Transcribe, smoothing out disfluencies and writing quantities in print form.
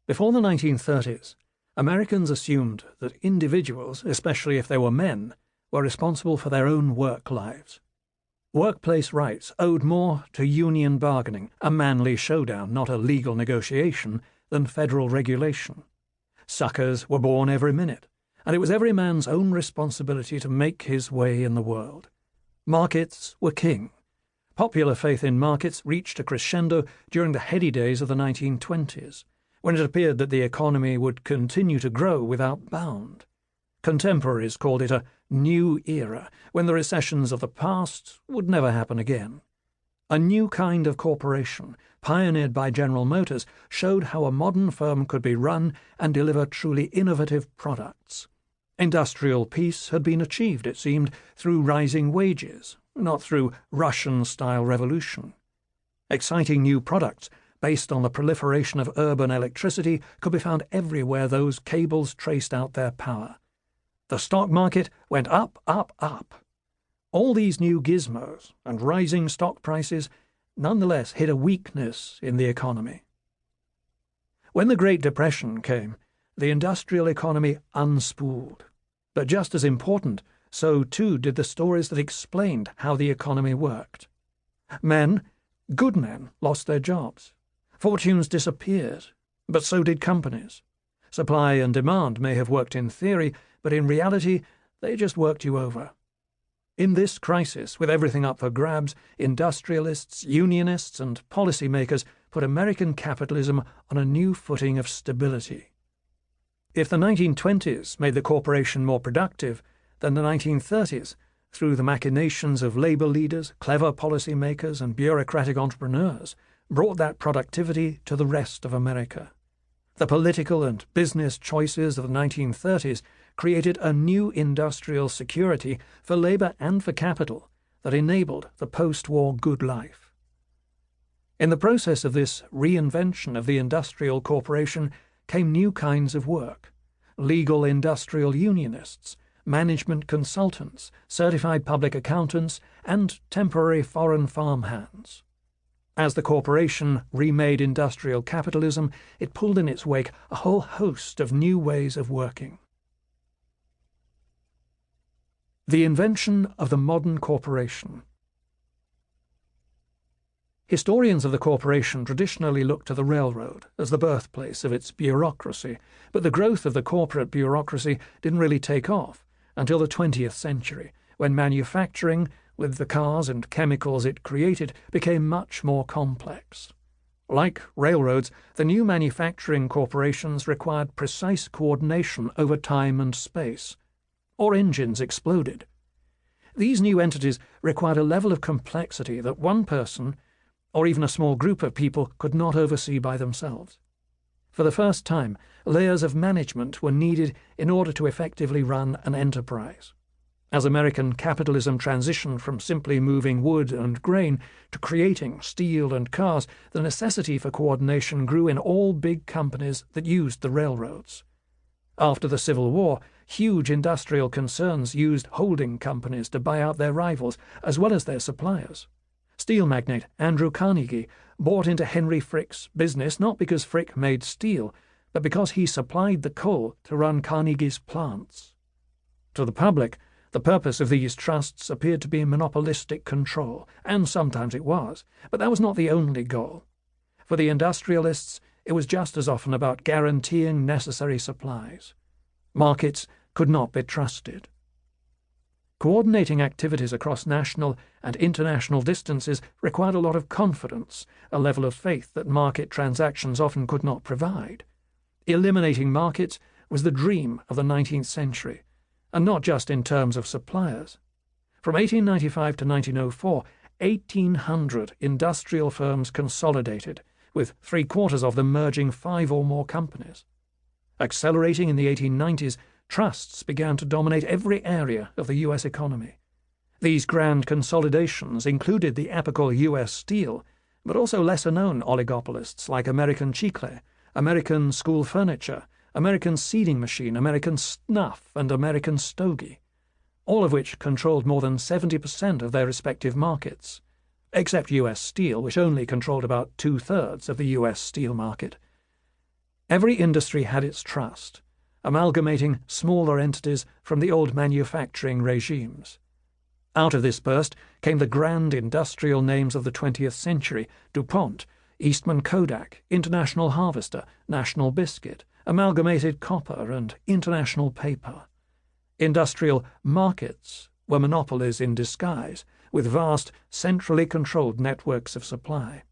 Before the 1930s, Americans assumed that individuals, especially if they were men, were responsible for their own work lives. Workplace rights owed more to union bargaining, a manly showdown, not a legal negotiation, than federal regulation. Suckers were born every minute, and it was every man's own responsibility to make his way in the world. Markets were king. Popular faith in markets reached a crescendo during the heady days of the 1920s, when it appeared that the economy would continue to grow without bound. Contemporaries called it a new era, when the recessions of the past would never happen again. A new kind of corporation, pioneered by General Motors, showed how a modern firm could be run and deliver truly innovative products. Industrial peace had been achieved, it seemed, through rising wages, not through Russian-style revolution. Exciting new products, based on the proliferation of urban electricity, could be found everywhere those cables traced out their power. The stock market went up, up, up. All these new gizmos and rising stock prices nonetheless hid a weakness in the economy. When the Great Depression came, the industrial economy unspooled. But just as important, so too did the stories that explained how the economy worked. Men, good men, lost their jobs. Fortunes disappeared, but so did companies. Supply and demand may have worked in theory, but in reality they just worked you over. In this crisis, with everything up for grabs, industrialists, unionists, and policymakers put American capitalism on a new footing of stability. If the 1920s made the corporation more productive, then the 1930s, through the machinations of labor leaders, clever policymakers, and bureaucratic entrepreneurs, brought that productivity to the rest of America. The political and business choices of the 1930s created a new industrial security for labor and for capital that enabled the post-war good life. In the process of this reinvention of the industrial corporation came new kinds of work: legal industrial unionists, management consultants, certified public accountants, and temporary foreign farmhands. As the corporation remade industrial capitalism, it pulled in its wake a whole host of new ways of working. The invention of the modern corporation. Historians of the corporation traditionally look to the railroad as the birthplace of its bureaucracy, but the growth of the corporate bureaucracy didn't really take off until the 20th century, when manufacturing, with the cars and chemicals it created, became much more complex. Like railroads, the new manufacturing corporations required precise coordination over time and space, or engines exploded. These new entities required a level of complexity that one person, or even a small group of people, could not oversee by themselves. For the first time, layers of management were needed in order to effectively run an enterprise. As American capitalism transitioned from simply moving wood and grain to creating steel and cars, the necessity for coordination grew in all big companies that used the railroads. After the Civil War, huge industrial concerns used holding companies to buy out their rivals, as well as their suppliers. Steel magnate Andrew Carnegie bought into Henry Frick's business not because Frick made steel, but because he supplied the coal to run Carnegie's plants. To the public, the purpose of these trusts appeared to be monopolistic control, and sometimes it was, but that was not the only goal. For the industrialists, it was just as often about guaranteeing necessary supplies. Markets could not be trusted. Coordinating activities across national and international distances required a lot of confidence, a level of faith that market transactions often could not provide. Eliminating markets was the dream of the 19th century, and not just in terms of suppliers. From 1895 to 1904, 1,800 industrial firms consolidated, with three-quarters of them merging 5 or more companies. Accelerating in the 1890s, trusts began to dominate every area of the U.S. economy. These grand consolidations included the apical U.S. Steel, but also lesser-known oligopolists like American Chicle, American School Furniture, American Seeding Machine, American Snuff, and American Stogie, all of which controlled more than 70% of their respective markets, except U.S. Steel, which only controlled about 2/3 of the U.S. steel market. Every industry had its trust, amalgamating smaller entities from the old manufacturing regimes. Out of this burst came the grand industrial names of the 20th century: DuPont, Eastman Kodak, International Harvester, National Biscuit, Amalgamated Copper, and International Paper. Industrial markets were monopolies in disguise, with vast, centrally controlled networks of supply.